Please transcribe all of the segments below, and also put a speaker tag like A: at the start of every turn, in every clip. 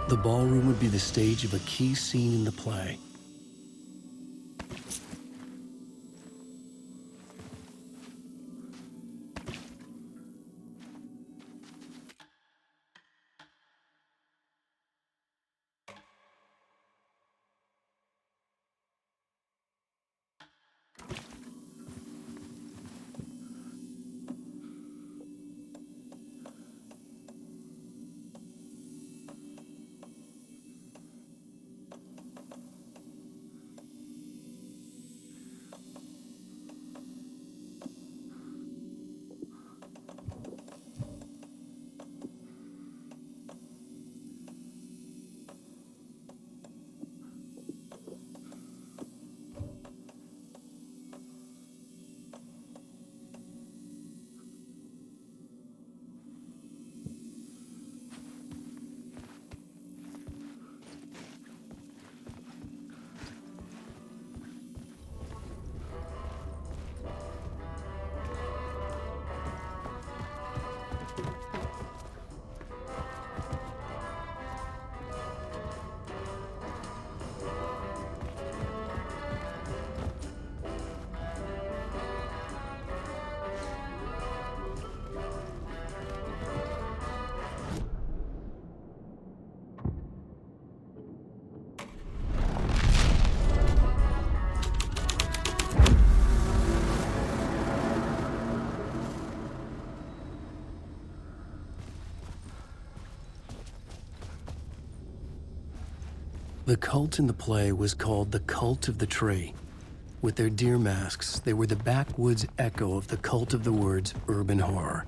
A: The ballroom would be the stage of a key scene in the play. The cult in the play was called the Cult of the Tree. With their deer masks, they were the backwoods echo of the cult of the word's urban horror.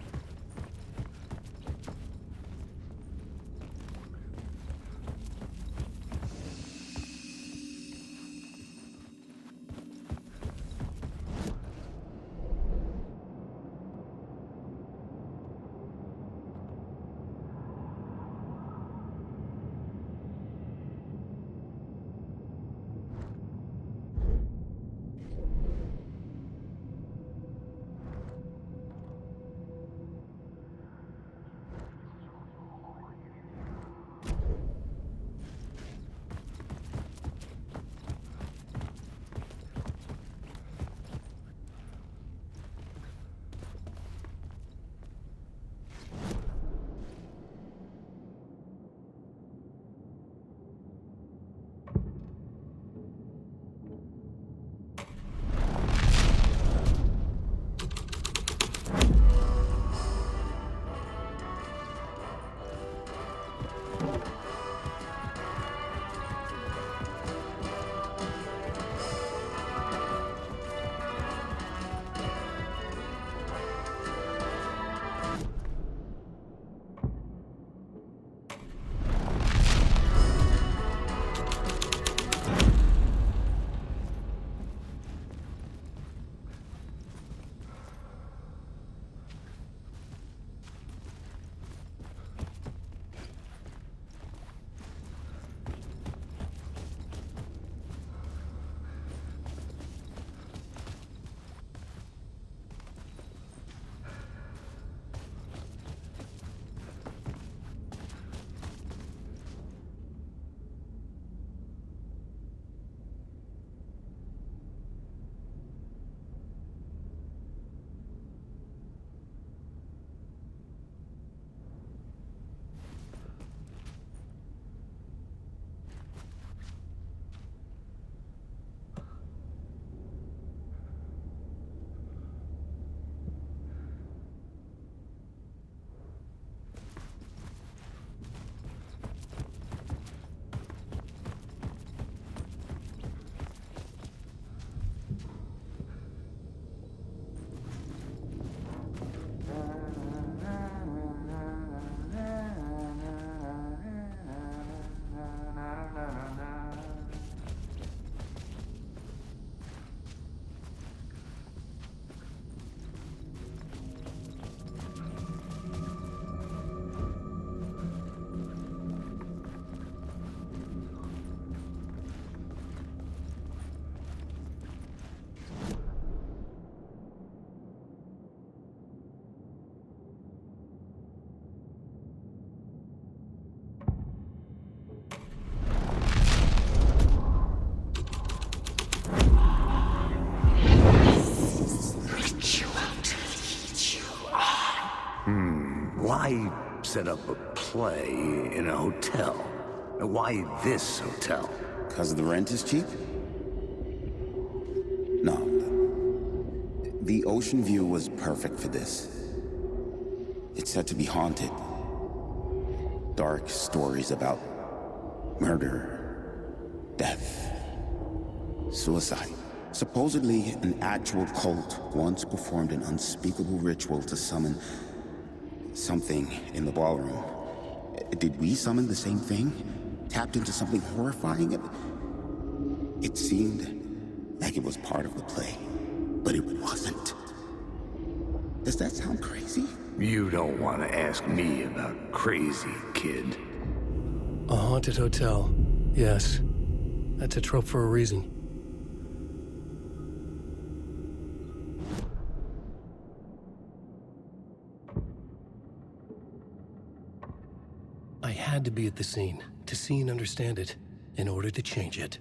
B: I set up a play in a hotel. Why this hotel?
C: Because the rent is cheap? No. The ocean view was perfect for this. It's said to be haunted. Dark stories about murder, death, suicide. Supposedly, an actual cult once performed an unspeakable ritual to summon something in the ballroom. Did we summon the same thing? Tapped into something horrifying? It seemed like it was part of the play, but it wasn't. Does that sound crazy?
B: You don't want to ask me about crazy, kid.
A: A haunted hotel. Yes. That's a trope for a reason. I had to be at the scene, to see and understand it, in order to change it.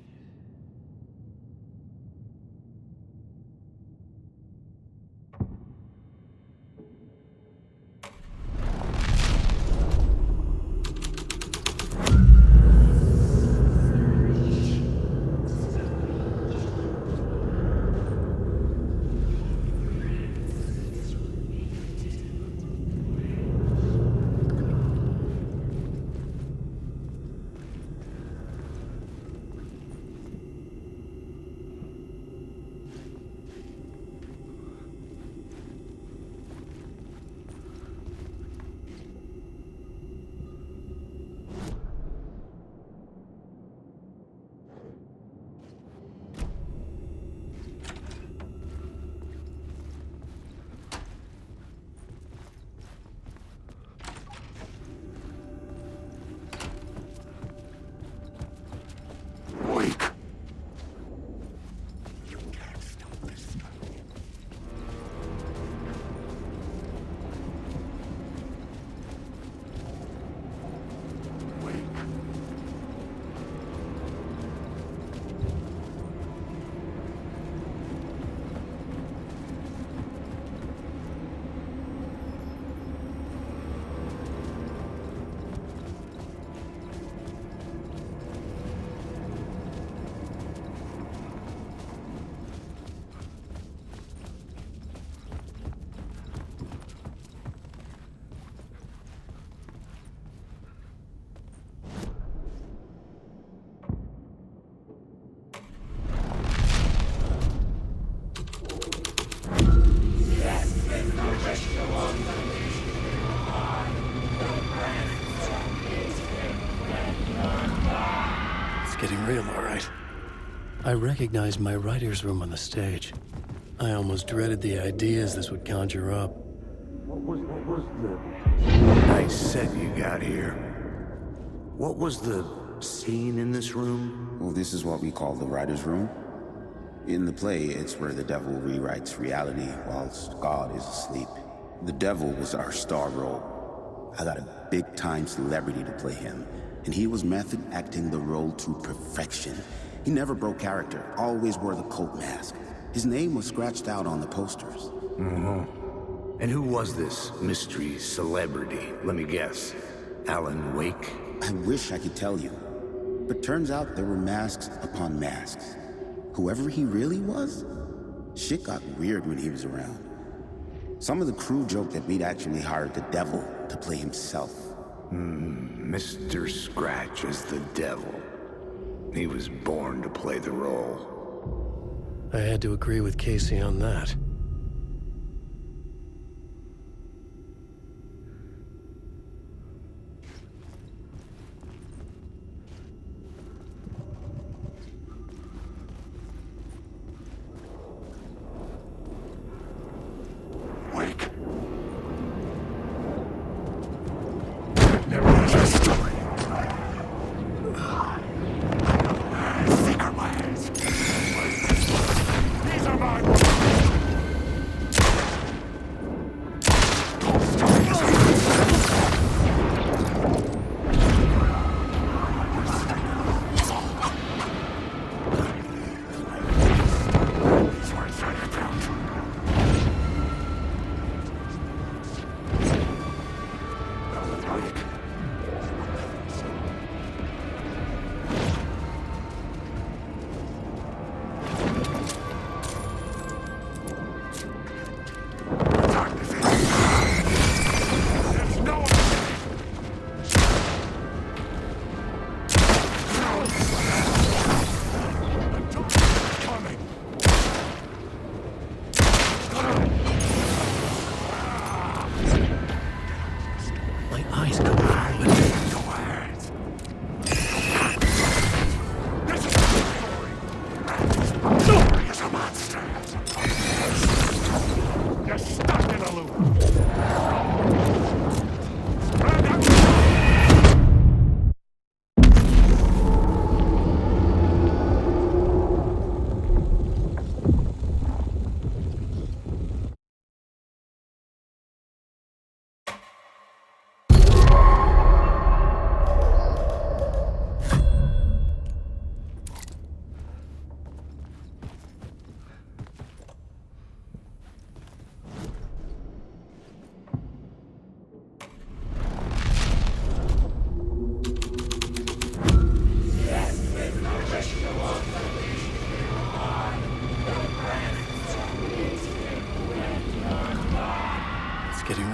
A: Getting real, all right. I recognized my writer's room on the stage. I almost dreaded the ideas this would conjure up.
B: What was the nice set you got here? What was the scene in this room?
C: Well, this is what we call the writer's room. In the play, it's where the devil rewrites reality whilst God is asleep. The devil was our star role. I got a big-time celebrity to play him, and he was method acting the role to perfection. He never broke character, always wore the cult mask. His name was scratched out on the posters.
B: And who was this mystery celebrity? Let me guess. Alan Wake?
C: I wish I could tell you, but turns out there were masks upon masks. Whoever he really was, shit got weird when he was around. Some of the crew joked that we'd actually hired the devil to play himself.
B: Mr. Scratch as the devil. He was born to play the role.
A: I had to agree with Casey on that.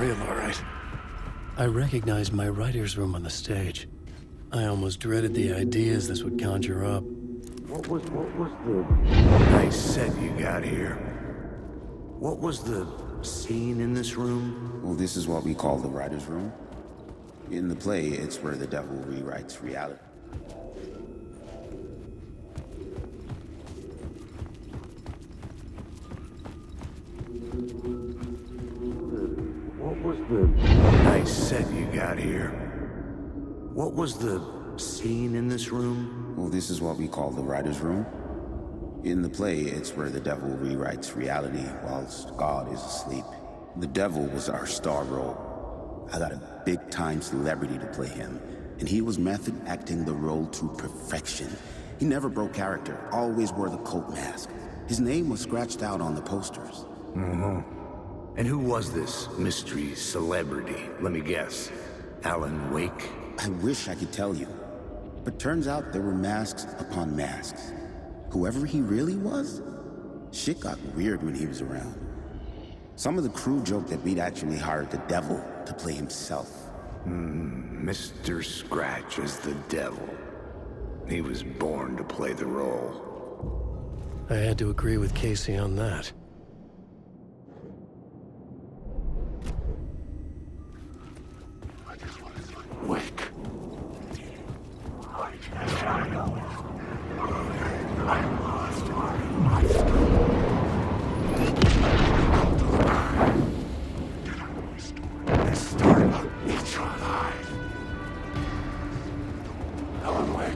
A: real, all right. I recognized my writer's room on the stage. I almost dreaded the ideas this would conjure up.
B: What was the nice set you got here? What was the scene in this room?
C: Well, this is what we call the writer's room. In the play, it's where the devil rewrites reality.
B: What was the nice set you got here? What was the scene in this room?
C: Well, this is what we call the writer's room. In the play, it's where the devil rewrites reality whilst God is asleep. The devil was our star role. I got a big-time celebrity to play him, and he was method acting the role to perfection. He never broke character, always wore the cult mask. His name was scratched out on the posters.
B: And who was this mystery celebrity? Let me guess. Alan Wake?
C: I wish I could tell you, but turns out there were masks upon masks. Whoever he really was, shit got weird when he was around. Some of the crew joked that we'd actually hired the devil to play himself.
B: Mr. Scratch as the devil. He was born to play the role.
A: I had to agree with Casey on that.
B: Wake. Alan Wake.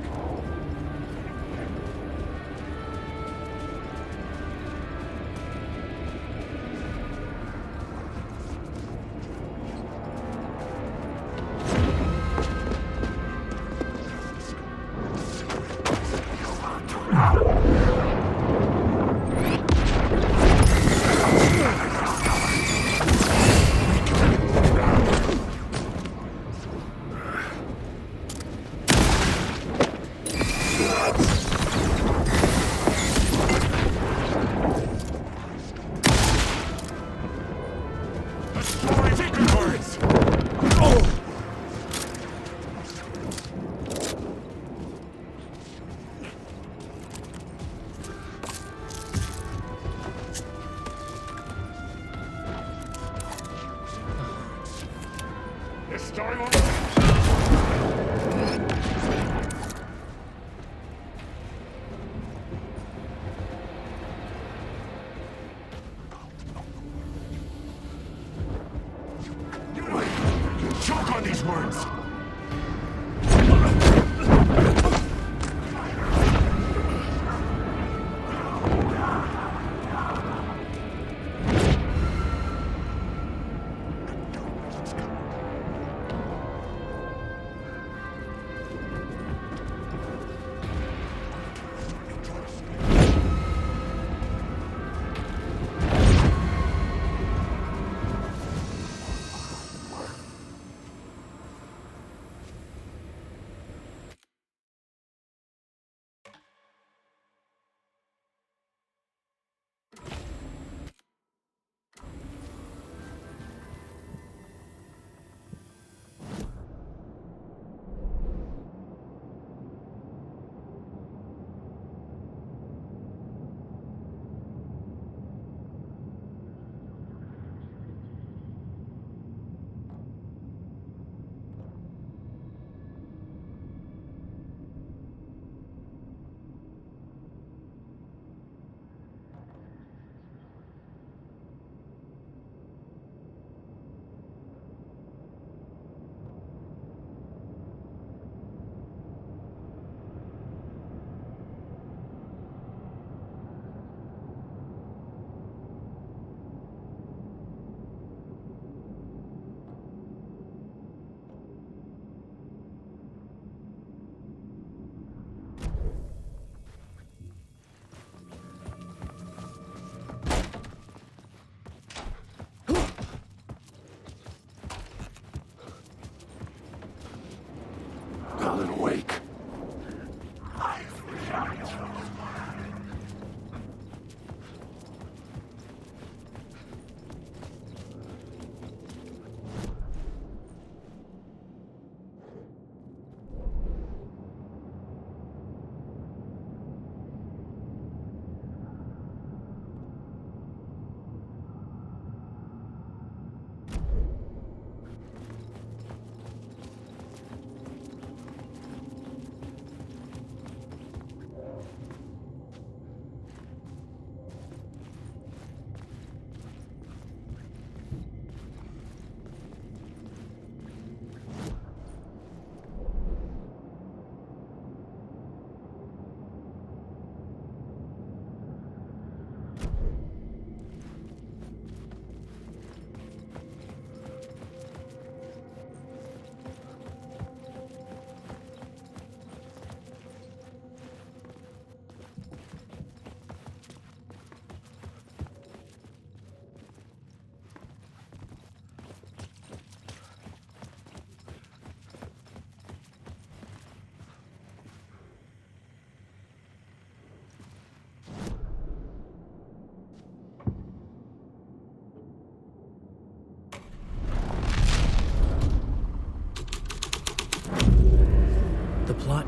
B: Choke on these words!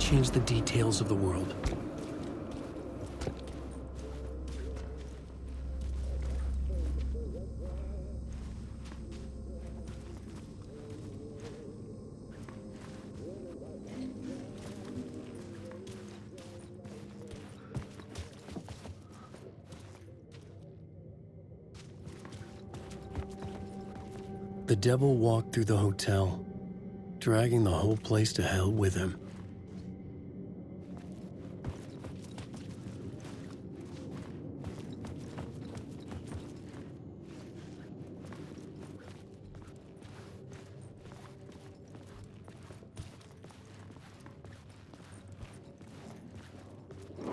A: change the details of the world. The devil walked through the hotel, dragging the whole place to hell with him.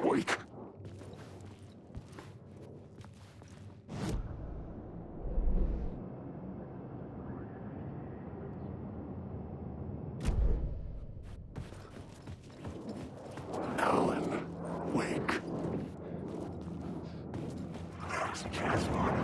B: Wake. Alan, wake. There's Casper.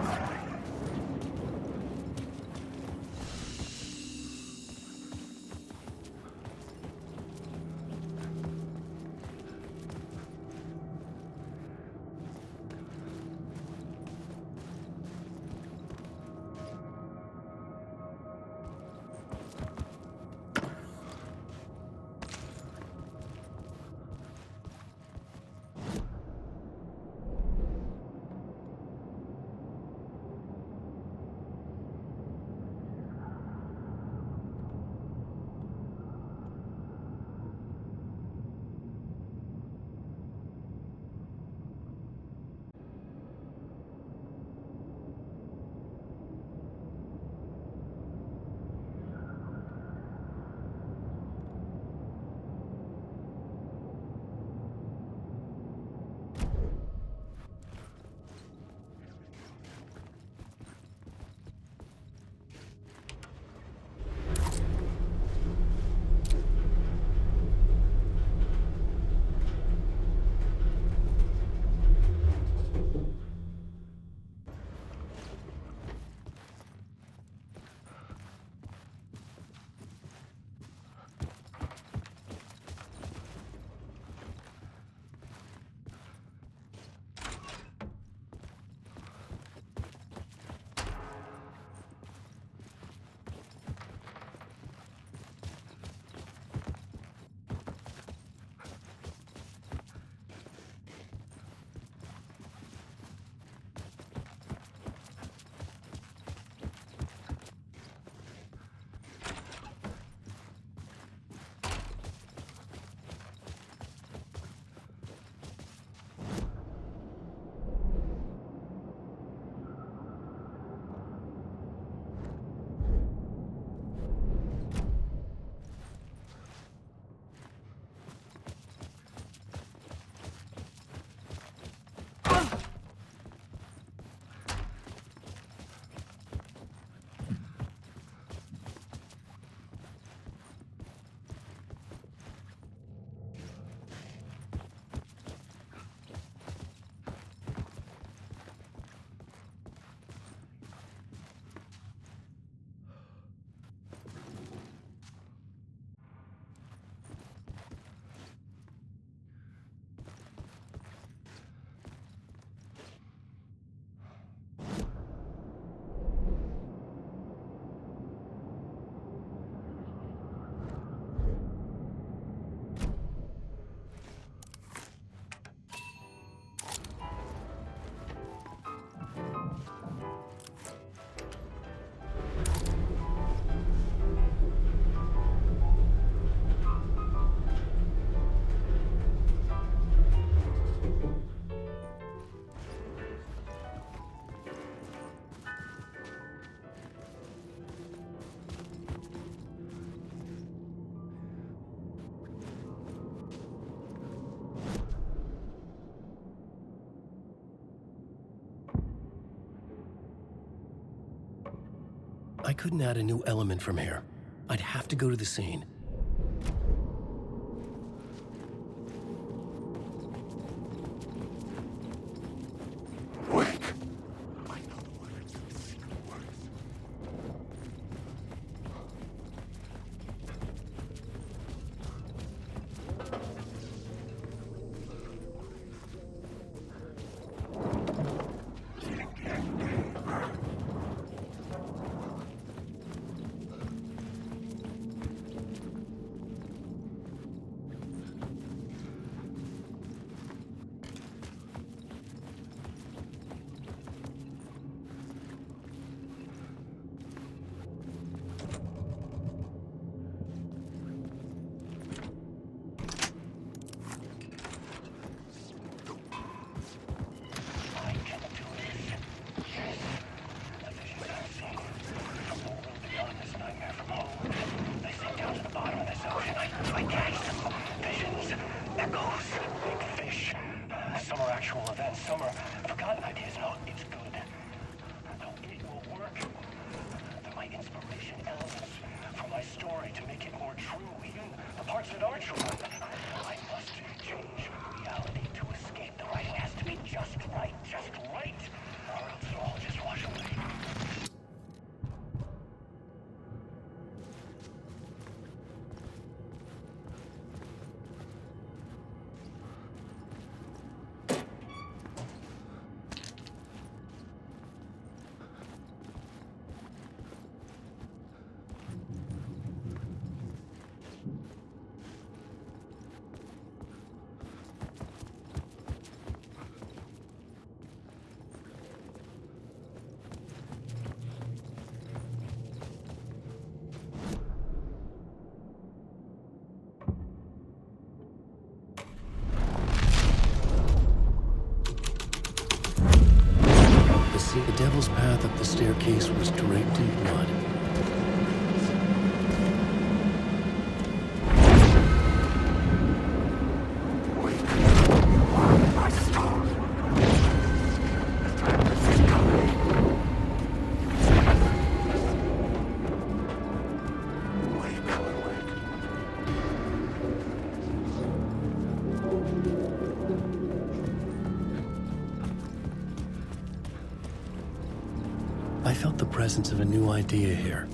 A: I couldn't add a new element from here. I'd have to go to the scene.
B: Wake. I know the words to the secret words.
A: supernatural events. Some are forgotten ideas. No, it's good. No, it will work. They're my inspiration elements for my story to make it more true, even the parts that aren't true. I must change reality to escape. The writing has to be just right, or else it'll all just wash away. The devil's path up the staircase was draped in blood. I felt the presence of a new idea here.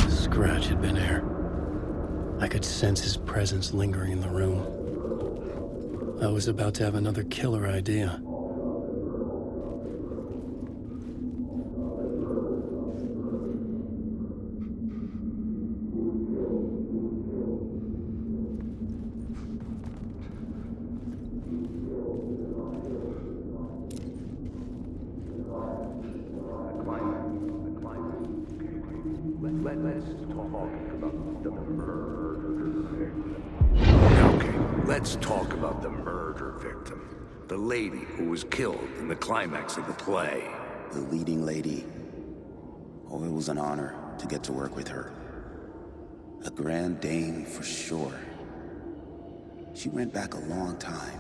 A: Scratch had been there. I could sense his presence lingering in the room. I was about to have another killer idea.
B: Let's talk about the murder victim. The lady who was killed in the climax of the play.
C: The leading lady. Oh, it was an honor to get to work with her. A grand dame for sure. She went back a long time.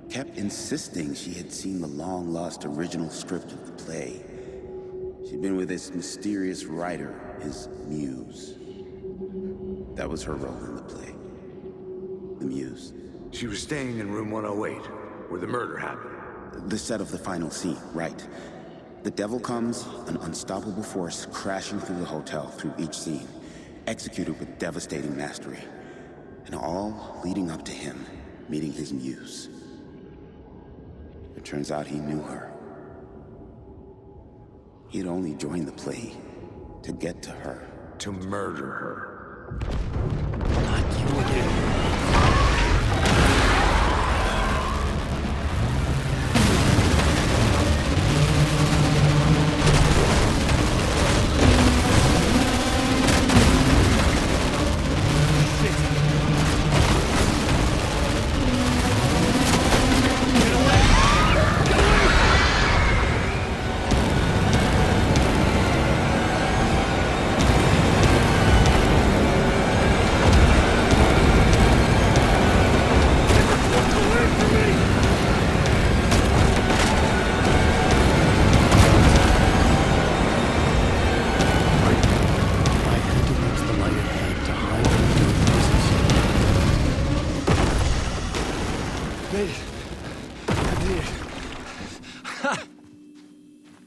C: Kept insisting she had seen the long-lost original script of the play. She'd been with this mysterious writer, his muse. That was her role in the play. The muse.
B: She was staying in room 108, where the murder happened.
C: The set of the final scene, right. The devil comes, an unstoppable force crashing through the hotel through each scene, executed with devastating mastery. And all leading up to him meeting his muse. It turns out he knew her. He'd only joined the play to get to her.
B: To murder her.
A: Not you again.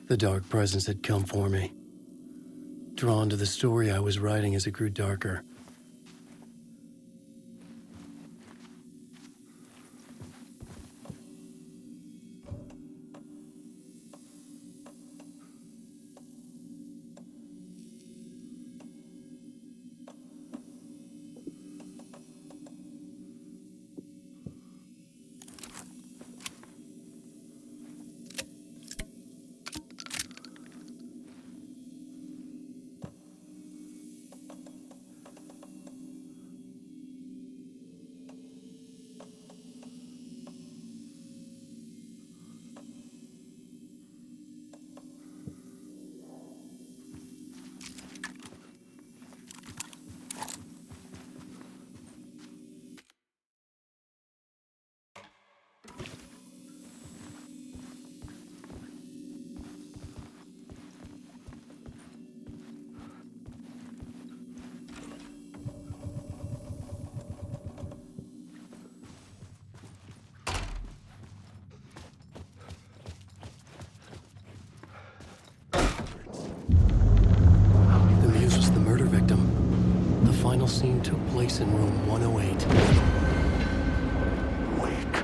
D: The dark presence had come for me. Drawn to the story I was writing as it grew darker. The final scene took place in room 108.
B: Wake.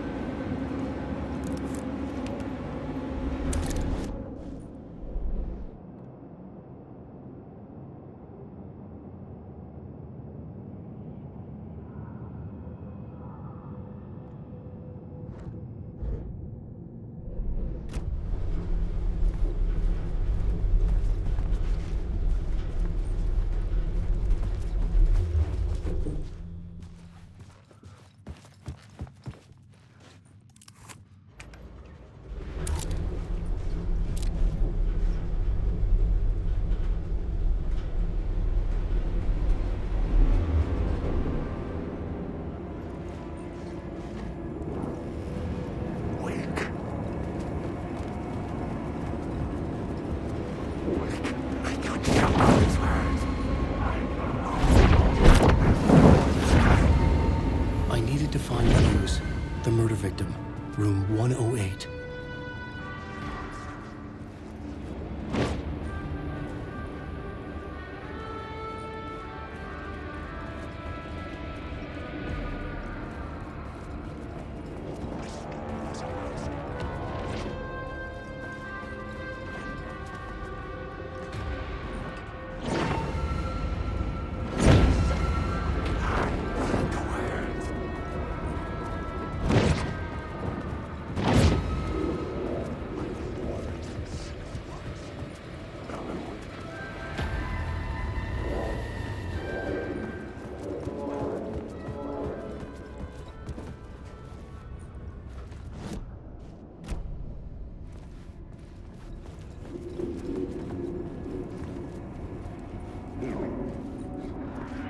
D: I needed to find Hughes, the murder victim, room 108.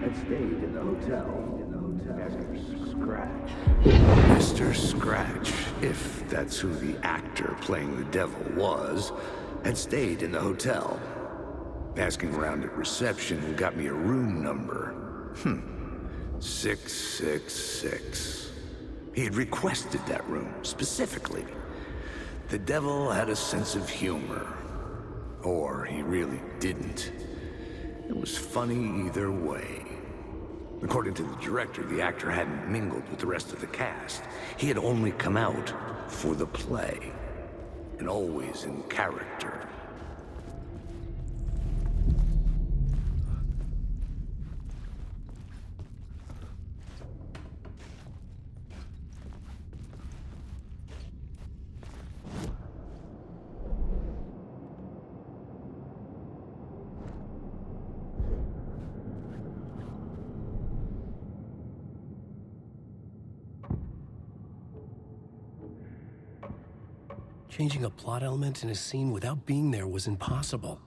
B: Had stayed in the hotel. Mr. Scratch. Mr. Scratch, if that's who the actor playing the devil was, had stayed in the hotel. Asking around at reception got me a room number. 666. He had requested that room, specifically. The devil had a sense of humor. Or he really didn't. It was funny either way. According to the director, the actor hadn't mingled with the rest of the cast. He had only come out for the play, and always in character.
D: Changing a plot element in a scene without being there was impossible.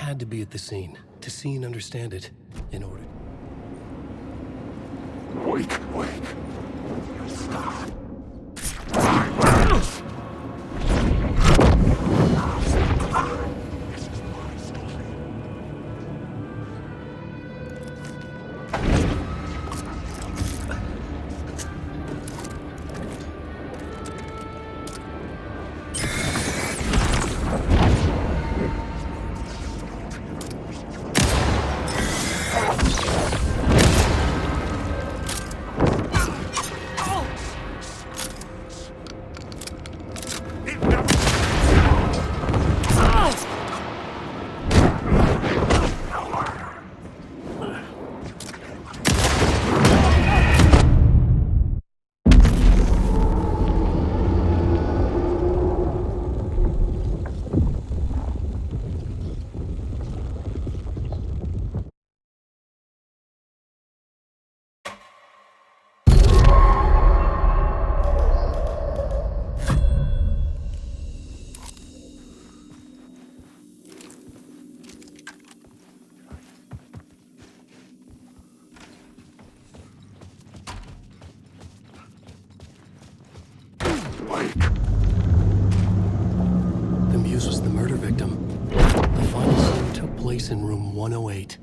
D: had to be at the scene to see and understand it in order.
B: Wait. Stop.
D: The muse was the murder victim. The final scene took place in room 108.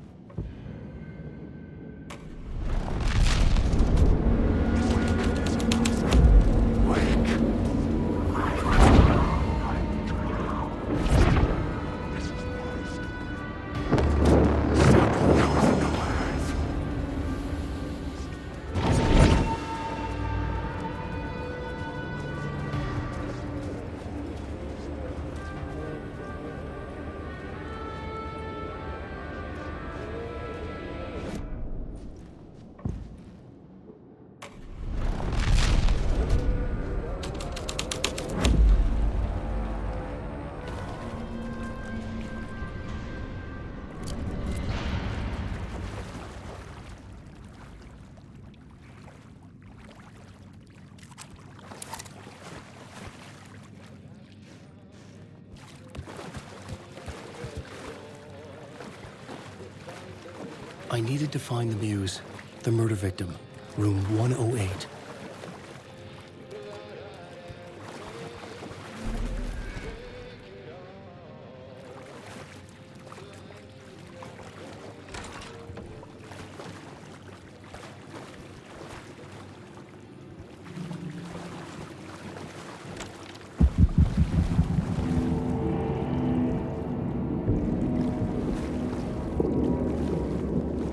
D: I needed to find the muse, the murder victim, room 108.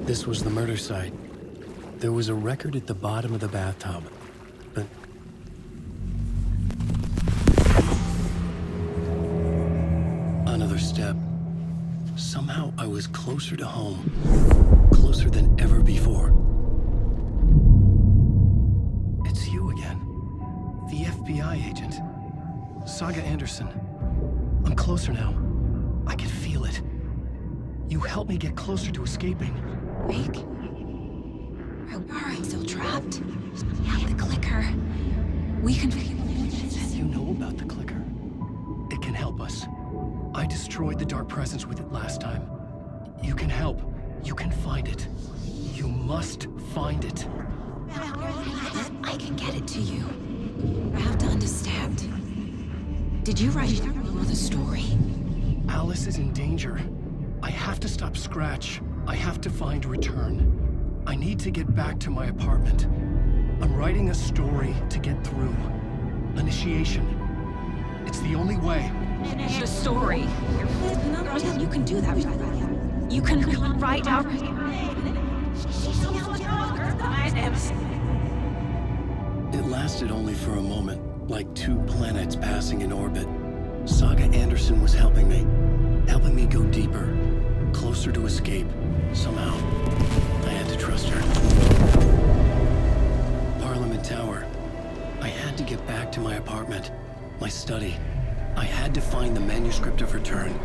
D: This was the murder site. There was a record at the bottom of the bathtub, but another step. Somehow I was closer to home, closer than ever before. It's you again, the FBI agent, Saga Anderson. I'm closer now. I can feel it. You helped me get closer to escaping.
E: Wake? Are I still trapped? Yeah, the clicker. We can...
D: You know about the clicker. It can help us. I destroyed the dark presence with it last time. You can help. You can find it. You must find it.
E: I can get it to you. I have to understand. Did you write the story?
D: Alice is in danger. I have to stop Scratch. I have to find Return. I need to get back to my apartment. I'm writing a story to get through. Initiation. It's the only way.
E: The story. You can do that. You can write out...
D: It lasted only for a moment, like two planets passing in orbit. Saga Anderson was helping me go deeper, closer to escape. Somehow, I had to trust her. Parliament Tower. I had to get back to my apartment, my study. I had to find the manuscript of Return.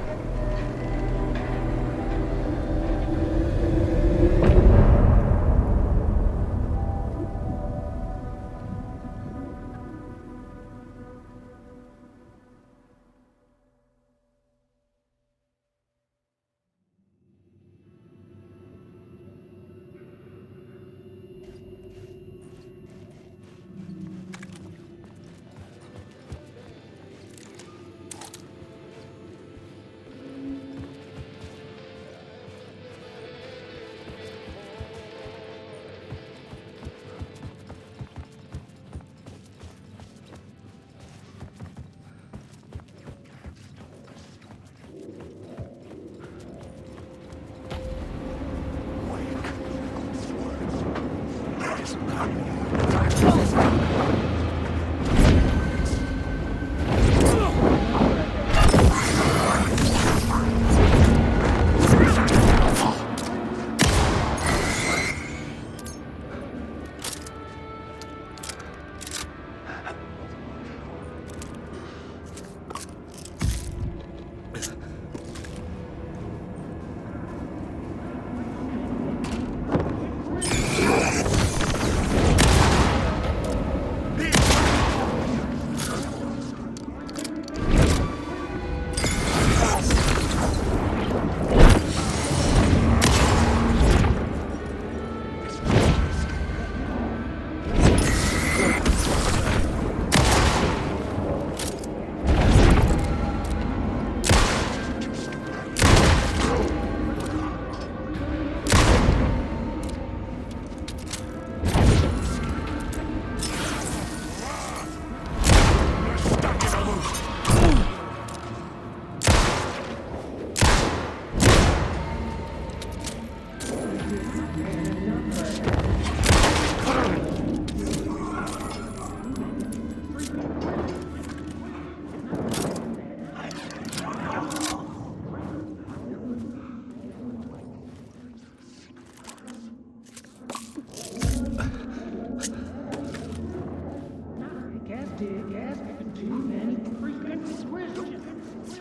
F: dick asking too many freaking questions.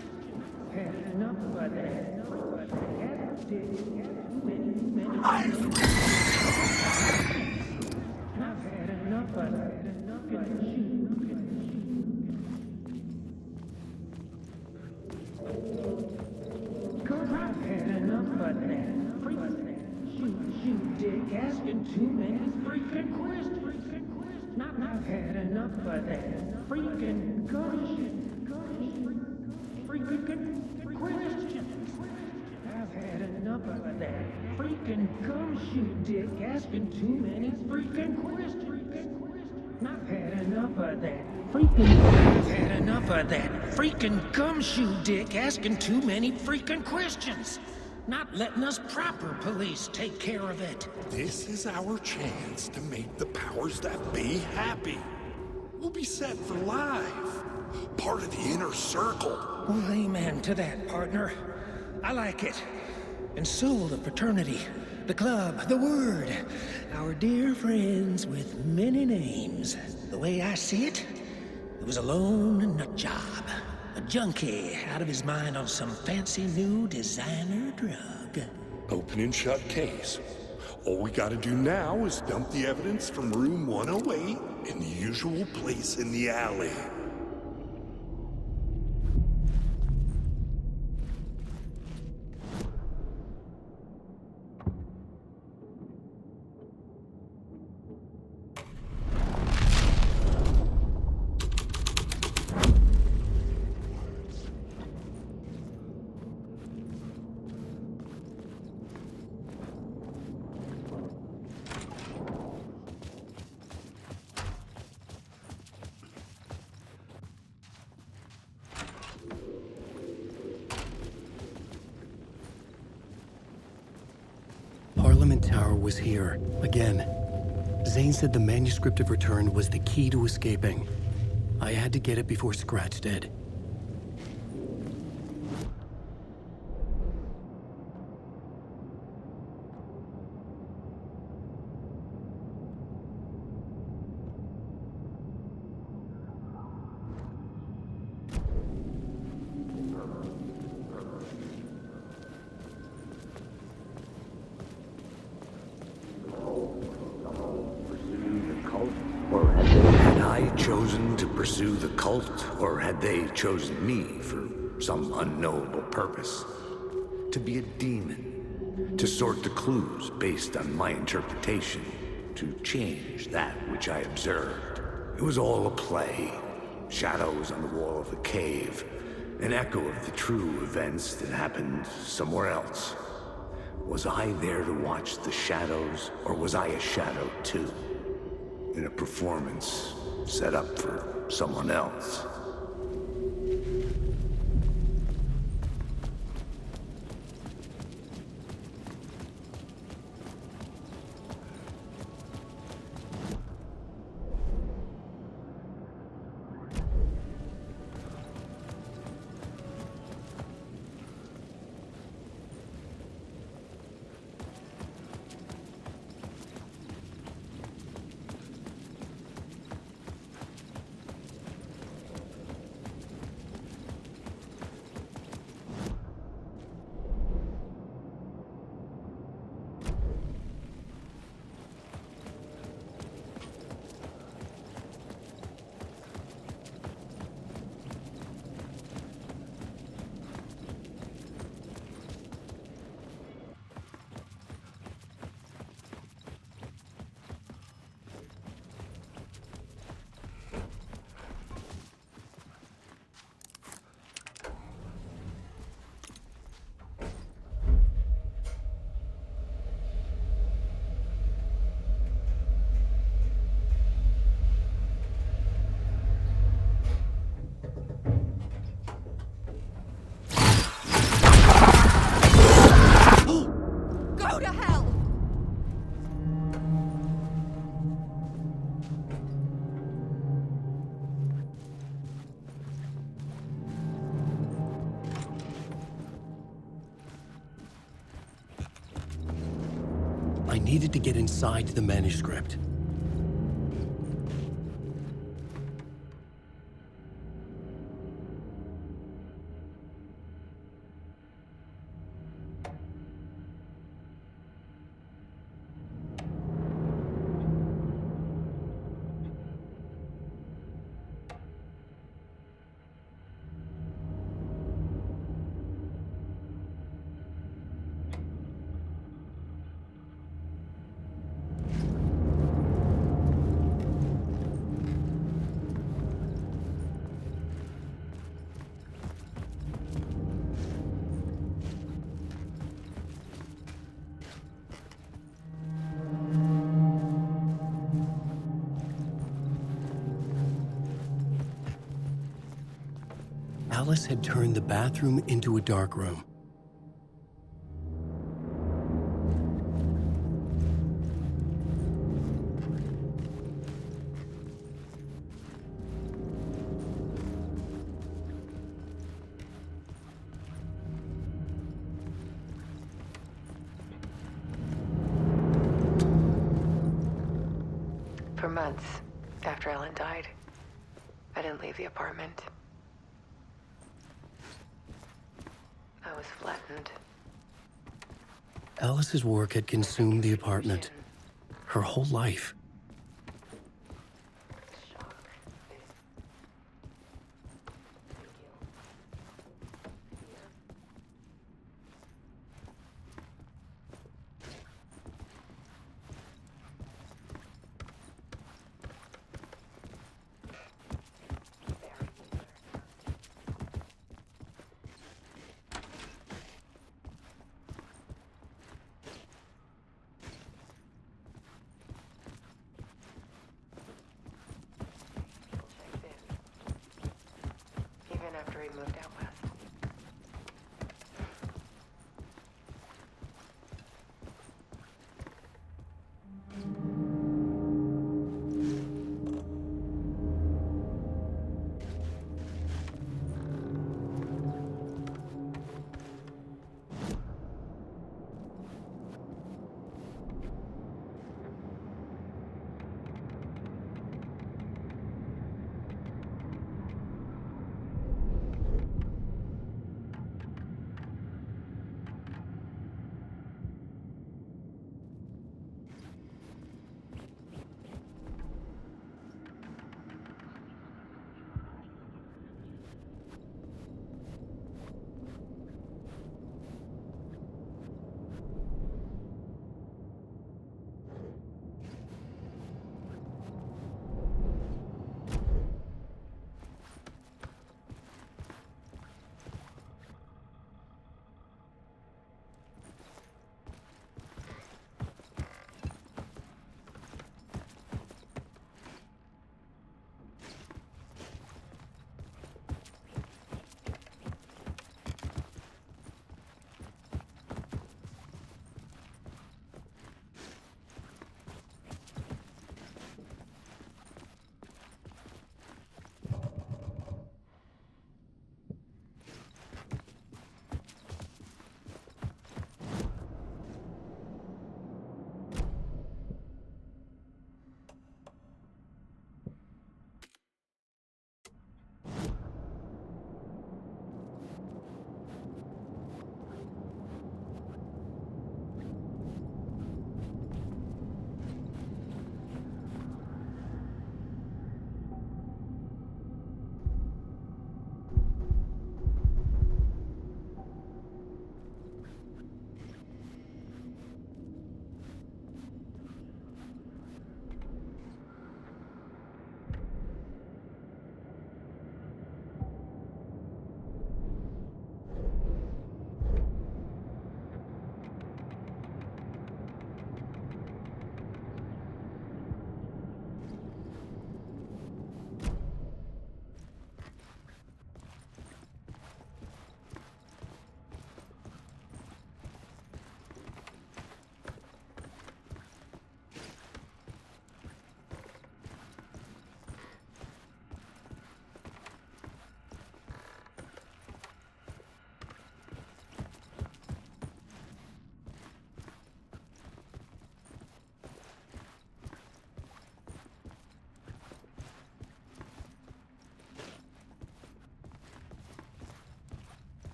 F: Had enough of that. Ask dick too many. I've had enough of that. Cause I've had enough of that. Shoot, dick asking too many freaking questions. I've had enough of that. Freaking freaking questions. I've had enough of that. Freaking gumshoe dick asking too many freaking questions. I've had enough of that. I've had enough of that. Freaking gumshoe dick asking too many freaking questions. Not letting us proper police take care of it.
G: This is our chance to make the powers that be happy. We'll be set for life. Part of the inner circle.
F: Well, amen to that, partner. I like it. And so will the fraternity, the club, the word. Our dear friends with many names. The way I see it, it was a lone nut job. A junkie out of his mind on some fancy new designer drug.
G: Open and shut case. All we gotta do now is dump the evidence from room 108 in the usual place in the alley.
D: Parliament Tower was here, again. Zane said the manuscript of return was the key to escaping. I had to get it before Scratch did.
B: Had I chosen to pursue the cult, or had they chosen me for some unknowable purpose? To be a demon, to sort the clues based on my interpretation, to change that which I observed. It was all a play. Shadows on the wall of the cave, an echo of the true events that happened somewhere else. Was I there to watch the shadows, or was I a shadow too? In a performance set up for someone else.
E: Go to hell!
D: I needed to get inside the manuscript. Alice had turned the bathroom into a dark room.
H: For months after Ellen died, I didn't leave the apartment. I was flattened.
D: Alice's work had consumed the apartment, her whole life.
H: Shock. Even after he moved out west.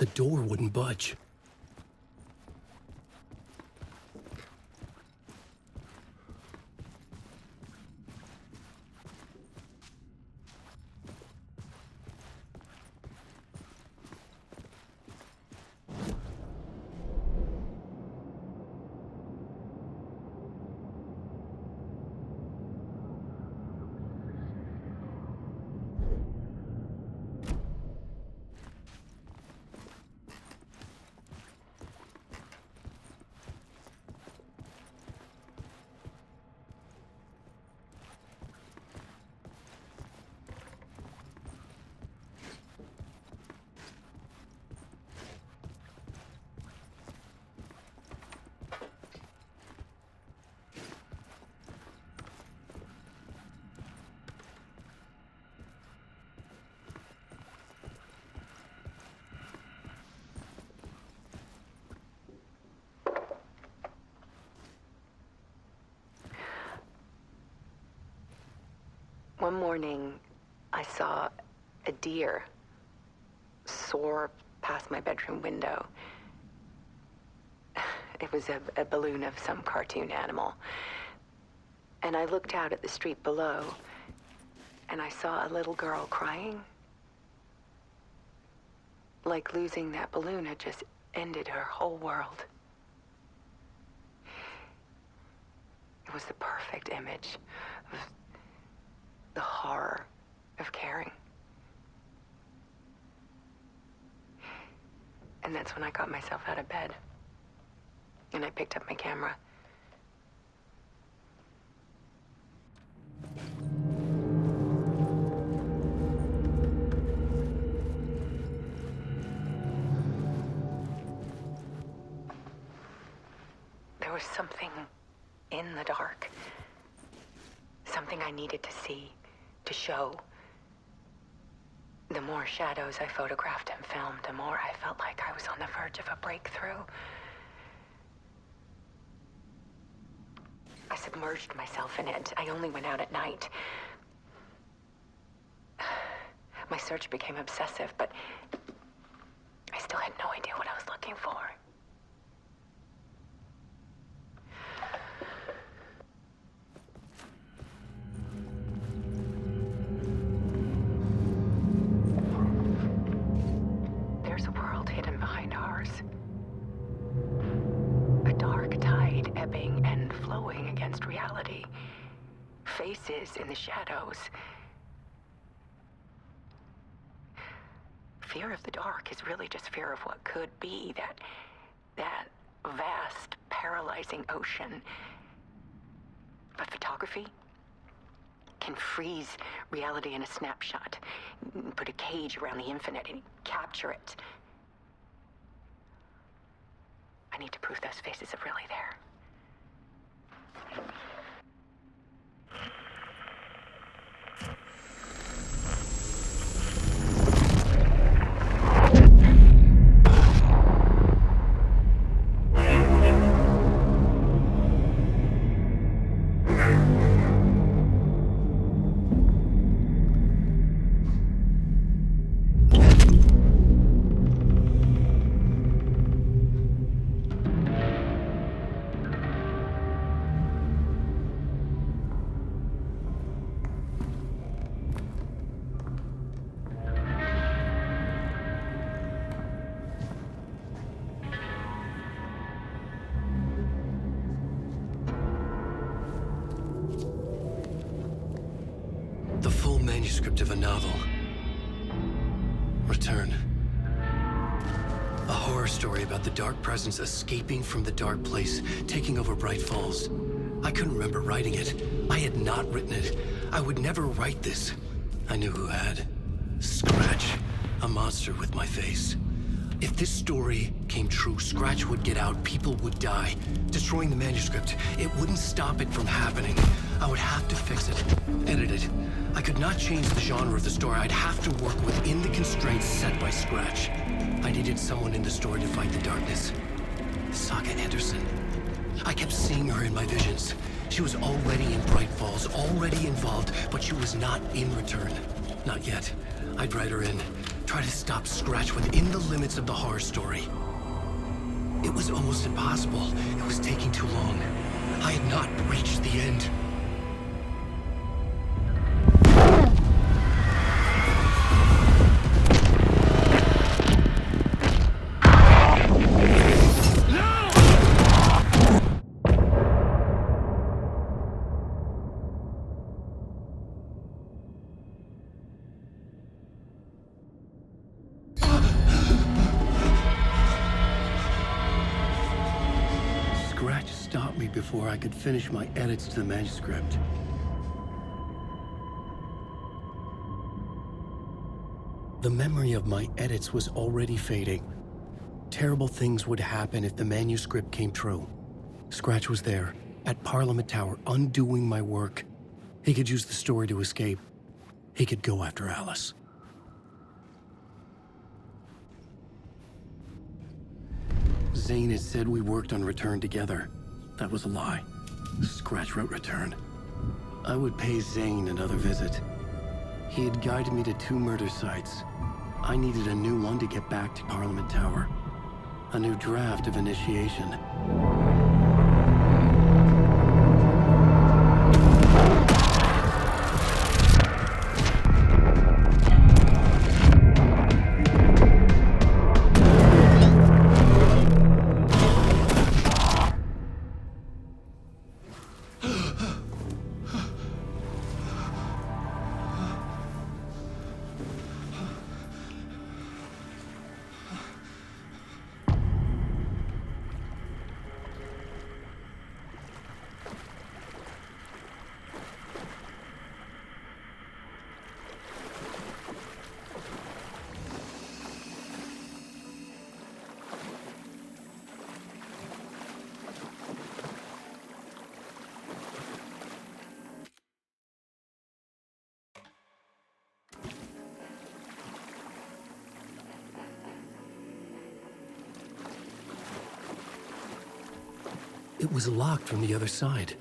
D: The door wouldn't budge.
H: One morning, I saw a deer soar past my bedroom window. It was a balloon of some cartoon animal. And I looked out at the street below, and I saw a little girl crying. Like losing that balloon had just ended her whole world. It was the perfect image of the horror of caring. And that's when I got myself out of bed. And I picked up my camera. There was something in the dark. Something I needed to see, to show. The more shadows I photographed and filmed, the more I felt like I was on the verge of a breakthrough. I submerged myself in it. I only went out at night. My search became obsessive, but I still had no idea what I was looking for. There's a world hidden behind ours. A dark tide ebbing and flowing against reality. Faces in the shadows. Fear of the dark is really just fear of what could be, that vast, paralyzing ocean. But photography can freeze reality in a snapshot, put a cage around the infinite and capture it. I need to prove those faces are really there.
D: The full manuscript of a novel. Return. A horror story about the dark presence escaping from the dark place, taking over Bright Falls. I couldn't remember writing it. I had not written it. I would never write this. I knew who had. Scratch. A monster with my face. If this story came true, Scratch would get out, people would die. Destroying the manuscript, it wouldn't stop it from happening. I would have to fix it, edit it. I could not change the genre of the story. I'd have to work within the constraints set by Scratch. I needed someone in the story to fight the darkness. Saga Anderson. I kept seeing her in my visions. She was already in Bright Falls, already involved, but she was not in Return. Not yet. I'd write her in, Try to stop Scratch within the limits of the horror story. It was almost impossible. It was taking too long. I had not reached the end. Scratch stopped me before I could finish my edits to the manuscript. The memory of my edits was already fading. Terrible things would happen if the manuscript came true. Scratch was there, at Parliament Tower, undoing my work. He could use the story to escape. He could go after Alice. Zane had said we worked on Return together. That was a lie. Scratch wrote Return. I would pay Zane another visit. He had guided me to 2 murder sites. I needed a new one to get back to Parliament Tower. A new draft of Initiation. It was locked from the other side.